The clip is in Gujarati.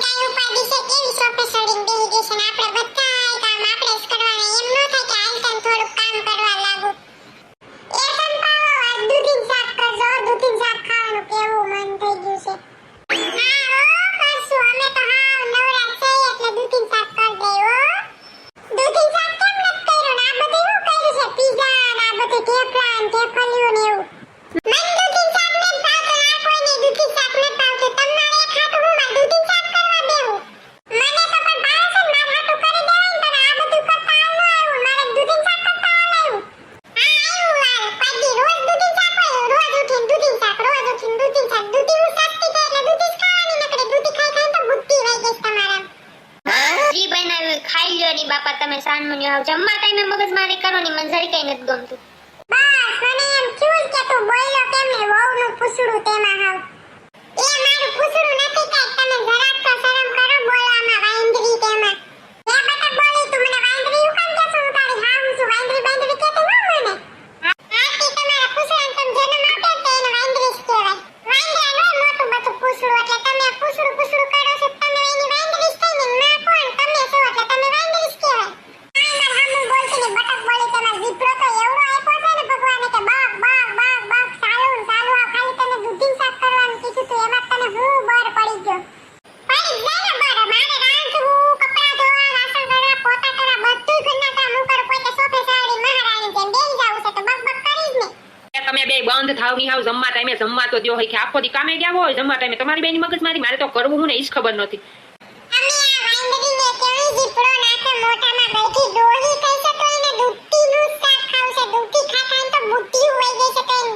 કાઈ ઉપાડી છે કેવી સોફે સડીને બેહી ગઈ છે ને આપણે બધાય કામ આપણે જ કરવાના એમ ન થાય કે હાલ તને થોડું કામ કરવા લાગુ એ સંપાવો આ દૂધીન શાક કરજો દૂધીન શાક ખાવાનું કેવું મન થઈ ગયું છે હા કરશું અમે તો હા નવરા છે એટલે દૂધીન શાક કર દે હો દૂધીન શાક કેમ નથી કર્યું ને આ બધું શું કર્યું છે પીઝા ને આ બધું ઢેફલા ને ઢેફલિયું ને એવું મન દૂધીન શાક ને ભાવતું આ કોઈને દૂધીન શાક ને ભાવતું તમારે એક હાથ હું માં દૂધીન શાક કરવા બેહું મને તો પણ ભાવે છે માર હાટું કરી દેવાય ને તને આ બધું કરતા હાલ ન આવ્યું મારે દૂધીન શાક કરતા હાલ આવ્યું હા આવ્યું હાલ પાડી રોજ દૂધીન શાક હોય રોજ ઉઠીને દૂધીન શાક દૂધી હું શાકતી છે એટલે દૂધી જ ખાવાની નકરે દૂધી ખાઈ ખાઈ તો બુદ્ધિ વઈ ગઈ તમારા જી બનાવ્યું ખાઈ લ્યો ની બાપા તમે સાનમુની આવ જમવા ટાઈમે મગજમારી કરો ની મને જરી કઈ નથી ગમતું બસ મને એમ થયું કે તું બોલ્યો કેમ ને વહુનું પૂછડું તેમાં હાવ એ મારું પૂછડું નથી કાઈ તમે જરાક તો શરમ કરો બોલવામાં વાંદરી તેમાં એ બટા બોલી તું મને વાંદરી હું કેમ કે છું તારી હા હું છું વાંદરી બાંદરી કેતી ન મને આથી તમારા પૂછડાને તમે જન્મ આપે તો એને વાંદરી જ કહેવાય વાંદરા નો મોટું બધું પૂછડું એટલે તમે પૂછડું કરો છો તમે એની વાંદરી જ થઈને માં કોણ તમે છો એટલે તમે વાંદરી જ કહેવાય આ માર હામું બોલતી ને બટક બોલી તમાર જીભડો તો એવડો આપ્યો છે ને ભગવાને કે બક બક બક બક ચાલુ ચાલુ આ ખાલી તને દૂધીન શાક કરવાનું કીધું તું એમાં તને હું બર પડી ગયો પડી જાય ને બર મારે રાંધવું કપડાં ધોવા વાસણ કરવા પોતા કરવા બધું ઘરના કામ હું કરું પોતે સોફે સાડી મહારાણી જેમ બેહી જાવું છે તો બક બક કરી જ ને તમે બે બંધ થાવ ની હાવ જમવા ટાઈમે જમવા તો દ્યો હોય કે આખો દી કામે ગયા હોય જમવા ટાઈમે તમારી બેની મગજમારી મારે તો કરવું હું ને ઈ જ ખબર નથી અમે આ વાંદરીને કેવી જીભડો નાખે મોઢામાં બેઠી ડોહી કહી છે તો એને દૂધીનું શાક ખાવું છે દૂધી ખાતા તો બુદ્ધિ વઈ ગઈ છે તો એને